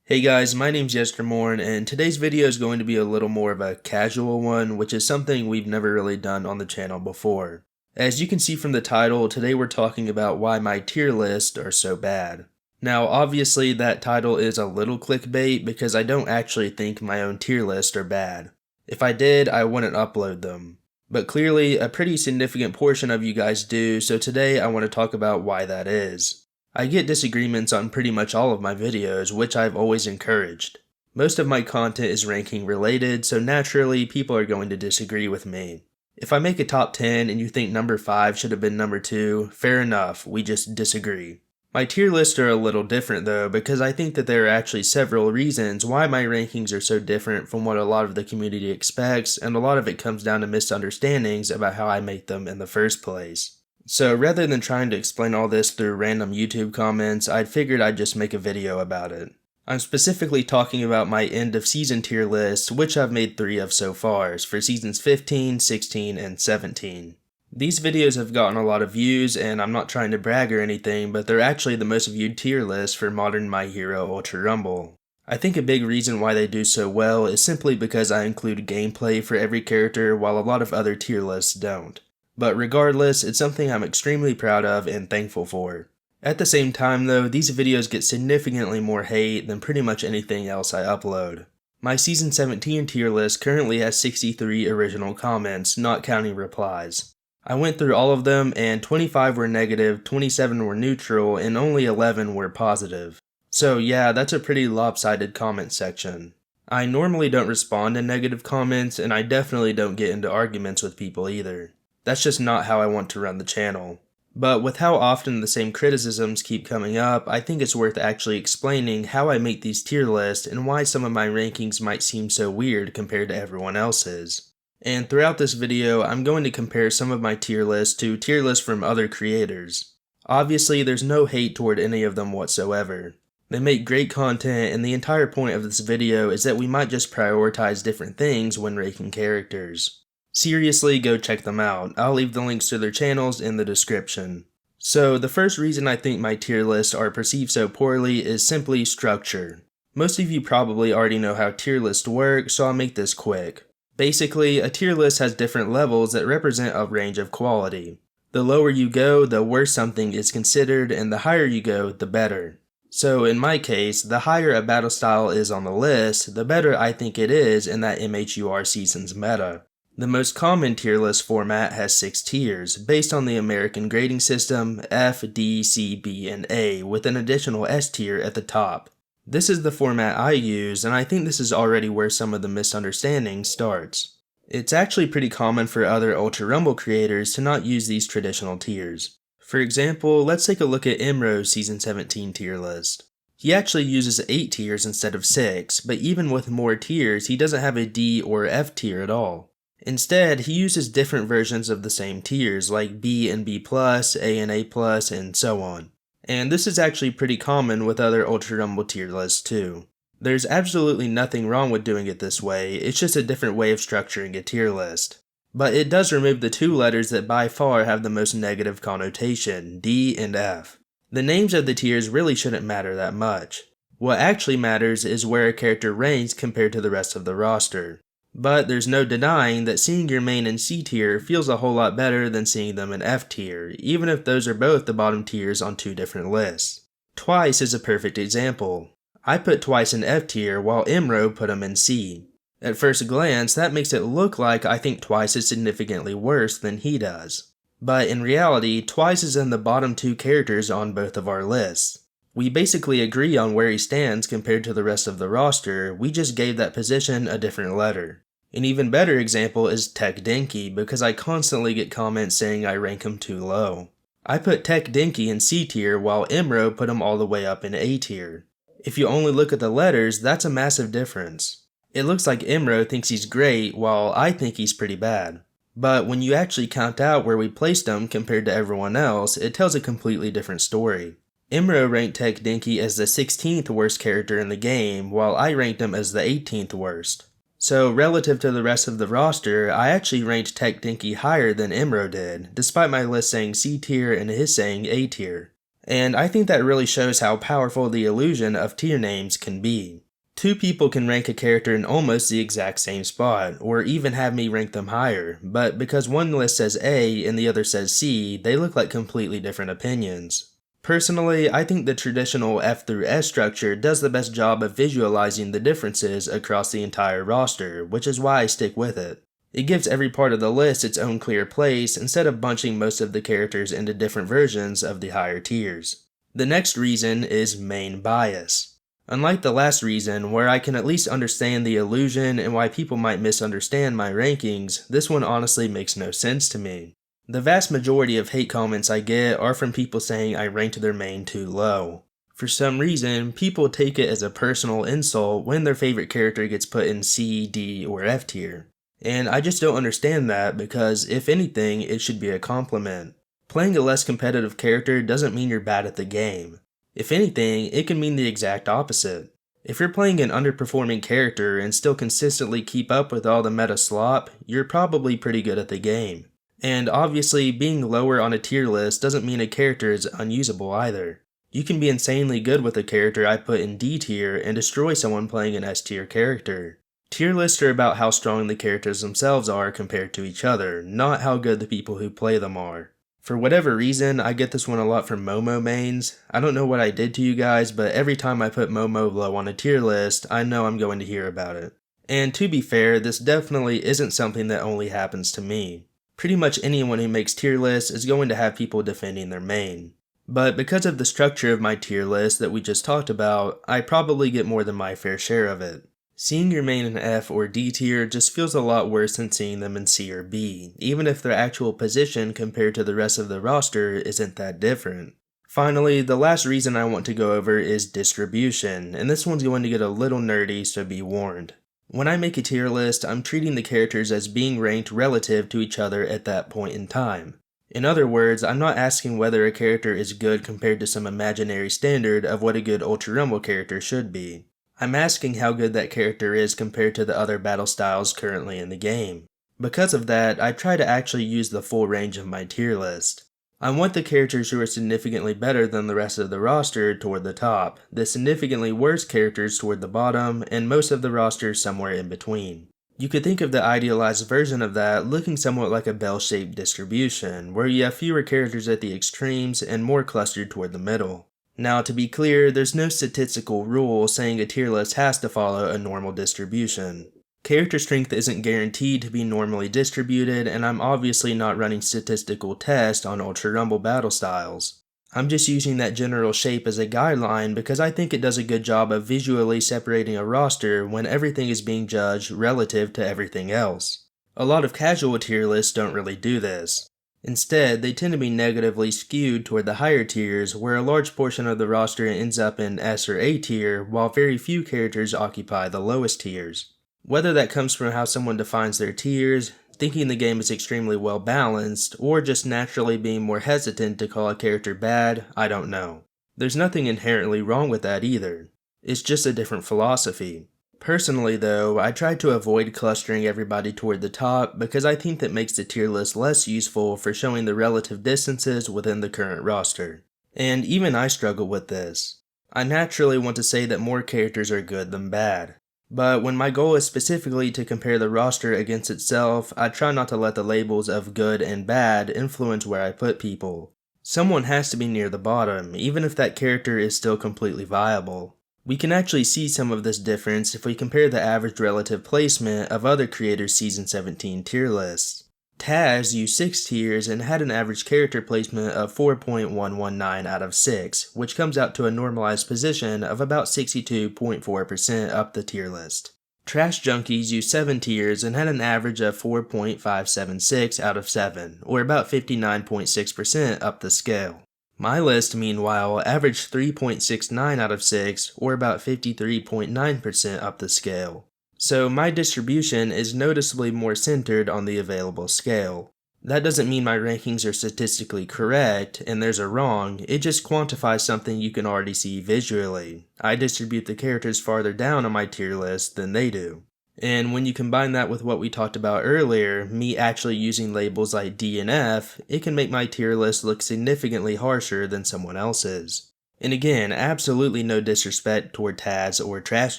Hey guys, my name's Yestermorn, and today's video is going to be a little more of a casual one, which is something we've never really done on the channel before. As you can see from the title, today we're talking about why my tier lists are so bad. Now obviously that title is a little clickbait because I don't actually think my own tier lists are bad. If I did, I wouldn't upload them. But clearly a pretty significant portion of you guys do, so today I want to talk about why that is. I get disagreements on pretty much all of my videos, which I've always encouraged. Most of my content is ranking related, so naturally people are going to disagree with me. If I make a top 10 and you think number 5 should have been number 2, fair enough, we just disagree. My tier lists are a little different though, because I think that there are actually several reasons why my rankings are so different from what a lot of the community expects, and a lot of it comes down to misunderstandings about how I make them in the first place. So rather than trying to explain all this through random YouTube comments, I figured I'd just make a video about it. I'm specifically talking about my end of season tier list, which I've made 3 of so far, for seasons 15, 16, and 17. These videos have gotten a lot of views, and I'm not trying to brag or anything, but they're actually the most viewed tier list for modern My Hero Ultra Rumble. I think a big reason why they do so well is simply because I include gameplay for every character while a lot of other tier lists don't. But regardless, it's something I'm extremely proud of and thankful for. At the same time though, these videos get significantly more hate than pretty much anything else I upload. My Season 17 tier list currently has 63 original comments, not counting replies. I went through all of them and 25 were negative, 27 were neutral, and only 11 were positive. So yeah, that's a pretty lopsided comment section. I normally don't respond to negative comments, and I definitely don't get into arguments with people either. That's just not how I want to run the channel. But with how often the same criticisms keep coming up, I think it's worth actually explaining how I make these tier lists and why some of my rankings might seem so weird compared to everyone else's. And throughout this video, I'm going to compare some of my tier lists to tier lists from other creators. Obviously, there's no hate toward any of them whatsoever. They make great content, and the entire point of this video is that we might just prioritize different things when ranking characters. Seriously, go check them out. I'll leave the links to their channels in the description. So, the first reason I think my tier lists are perceived so poorly is simply structure. Most of you probably already know how tier lists work, so I'll make this quick. Basically, a tier list has different levels that represent a range of quality. The lower you go, the worse something is considered, and the higher you go, the better. So in my case, the higher a battle style is on the list, the better I think it is in that MHUR season's meta. The most common tier list format has 6 tiers, based on the American grading system F, D, C, B, and A, with an additional S tier at the top. This is the format I use, and I think this is already where some of the misunderstanding starts. It's actually pretty common for other Ultra Rumble creators to not use these traditional tiers. For example, let's take a look at MHUR's Season 17 tier list. He actually uses 8 tiers instead of 6, but even with more tiers, he doesn't have a D or F tier at all. Instead, he uses different versions of the same tiers, like B and B+, A and A+, and so on. And this is actually pretty common with other Ultra Rumble tier lists too. There's absolutely nothing wrong with doing it this way, it's just a different way of structuring a tier list. But it does remove the 2 letters that by far have the most negative connotation, D and F. The names of the tiers really shouldn't matter that much. What actually matters is where a character ranks compared to the rest of the roster. But there's no denying that seeing your main in C tier feels a whole lot better than seeing them in F tier, even if those are both the bottom tiers on 2 different lists. Twice is a perfect example. I put Twice in F tier while MHUR put him in C. At first glance, that makes it look like I think Twice is significantly worse than he does. But in reality, Twice is in the bottom 2 characters on both of our lists. We basically agree on where he stands compared to the rest of the roster, we just gave that position a different letter. An even better example is Tech Denki, because I constantly get comments saying I rank him too low. I put Tech Denki in C tier while MHUR put him all the way up in A tier. If you only look at the letters, that's a massive difference. It looks like MHUR thinks he's great while I think he's pretty bad. But when you actually count out where we placed him compared to everyone else, it tells a completely different story. MHUR ranked Tech Denki as the 16th worst character in the game, while I ranked him as the 18th worst. So relative to the rest of the roster, I actually ranked Tech Denki higher than MHUR did, despite my list saying C tier and his saying A tier. And I think that really shows how powerful the illusion of tier names can be. Two people can rank a character in almost the exact same spot, or even have me rank them higher, but because one list says A and the other says C, they look like completely different opinions. Personally, I think the traditional F through S structure does the best job of visualizing the differences across the entire roster, which is why I stick with it. It gives every part of the list its own clear place instead of bunching most of the characters into different versions of the higher tiers. The next reason is main bias. Unlike the last reason, where I can at least understand the illusion and why people might misunderstand my rankings, this one honestly makes no sense to me. The vast majority of hate comments I get are from people saying I ranked their main too low. For some reason, people take it as a personal insult when their favorite character gets put in C, D, or F tier. And I just don't understand that because, if anything, it should be a compliment. Playing a less competitive character doesn't mean you're bad at the game. If anything, it can mean the exact opposite. If you're playing an underperforming character and still consistently keep up with all the meta slop, you're probably pretty good at the game. And obviously, being lower on a tier list doesn't mean a character is unusable either. You can be insanely good with a character I put in D tier and destroy someone playing an S tier character. Tier lists are about how strong the characters themselves are compared to each other, not how good the people who play them are. For whatever reason, I get this one a lot from Momo mains. I don't know what I did to you guys, but every time I put Momo low on a tier list, I know I'm going to hear about it. And to be fair, this definitely isn't something that only happens to me. Pretty much anyone who makes tier lists is going to have people defending their main. But because of the structure of my tier list that we just talked about, I probably get more than my fair share of it. Seeing your main in F or D tier just feels a lot worse than seeing them in C or B, even if their actual position compared to the rest of the roster isn't that different. Finally, the last reason I want to go over is distribution, and this one's going to get a little nerdy, so be warned. When I make a tier list, I'm treating the characters as being ranked relative to each other at that point in time. In other words, I'm not asking whether a character is good compared to some imaginary standard of what a good Ultra Rumble character should be. I'm asking how good that character is compared to the other battle styles currently in the game. Because of that, I try to actually use the full range of my tier list. I want the characters who are significantly better than the rest of the roster toward the top, the significantly worse characters toward the bottom, and most of the roster somewhere in between. You could think of the idealized version of that looking somewhat like a bell-shaped distribution, where you have fewer characters at the extremes and more clustered toward the middle. Now, to be clear, there's no statistical rule saying a tier list has to follow a normal distribution. Character strength isn't guaranteed to be normally distributed, and I'm obviously not running statistical tests on Ultra Rumble battle styles. I'm just using that general shape as a guideline because I think it does a good job of visually separating a roster when everything is being judged relative to everything else. A lot of casual tier lists don't really do this. Instead, they tend to be negatively skewed toward the higher tiers, where a large portion of the roster ends up in S or A tier, while very few characters occupy the lowest tiers. Whether that comes from how someone defines their tiers, thinking the game is extremely well balanced, or just naturally being more hesitant to call a character bad, I don't know. There's nothing inherently wrong with that either. It's just a different philosophy. Personally though, I try to avoid clustering everybody toward the top because I think that makes the tier list less useful for showing the relative distances within the current roster. And even I struggle with this. I naturally want to say that more characters are good than bad. But when my goal is specifically to compare the roster against itself, I try not to let the labels of good and bad influence where I put people. Someone has to be near the bottom, even if that character is still completely viable. We can actually see some of this difference if we compare the average relative placement of other creators' Season 17 tier lists. Taz used 6 tiers and had an average character placement of 4.119 out of 6, which comes out to a normalized position of about 62.4% up the tier list. Trash Junkies used 7 tiers and had an average of 4.576 out of 7, or about 59.6% up the scale. My list, meanwhile, averaged 3.69 out of 6, or about 53.9% up the scale. So my distribution is noticeably more centered on the available scale. That doesn't mean my rankings are statistically correct, and there's a wrong, it just quantifies something you can already see visually. I distribute the characters farther down on my tier list than they do. And when you combine that with what we talked about earlier, me actually using labels like D and F, it can make my tier list look significantly harsher than someone else's. And again, absolutely no disrespect toward Taz or trash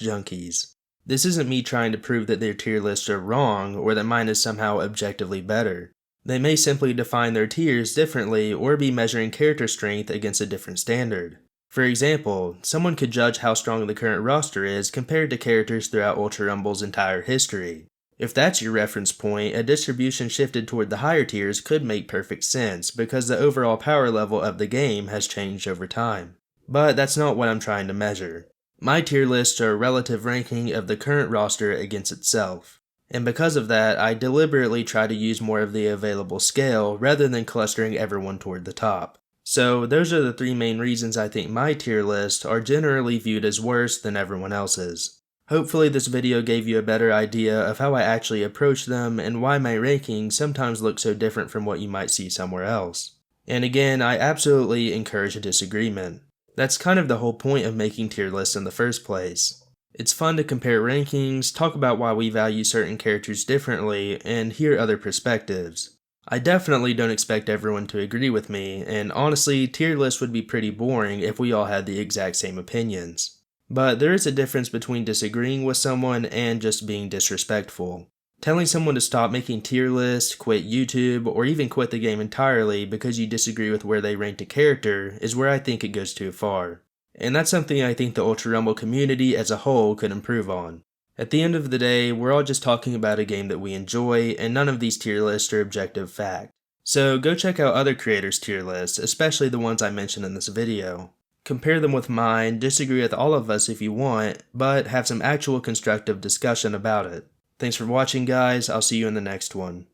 junkies. This isn't me trying to prove that their tier lists are wrong or that mine is somehow objectively better. They may simply define their tiers differently or be measuring character strength against a different standard. For example, someone could judge how strong the current roster is compared to characters throughout Ultra Rumble's entire history. If that's your reference point, a distribution shifted toward the higher tiers could make perfect sense because the overall power level of the game has changed over time. But that's not what I'm trying to measure. My tier lists are a relative ranking of the current roster against itself. And because of that, I deliberately try to use more of the available scale rather than clustering everyone toward the top. So those are the three main reasons I think my tier lists are generally viewed as worse than everyone else's. Hopefully this video gave you a better idea of how I actually approach them and why my rankings sometimes look so different from what you might see somewhere else. And again, I absolutely encourage a disagreement. That's kind of the whole point of making tier lists in the first place. It's fun to compare rankings, talk about why we value certain characters differently, and hear other perspectives. I definitely don't expect everyone to agree with me, and honestly, tier lists would be pretty boring if we all had the exact same opinions. But there is a difference between disagreeing with someone and just being disrespectful. Telling someone to stop making tier lists, quit YouTube, or even quit the game entirely because you disagree with where they ranked a character is where I think it goes too far. And that's something I think the Ultra Rumble community as a whole could improve on. At the end of the day, we're all just talking about a game that we enjoy, and none of these tier lists are objective fact. So go check out other creators' tier lists, especially the ones I mentioned in this video. Compare them with mine, disagree with all of us if you want, but have some actual constructive discussion about it. Thanks for watching guys, I'll see you in the next one.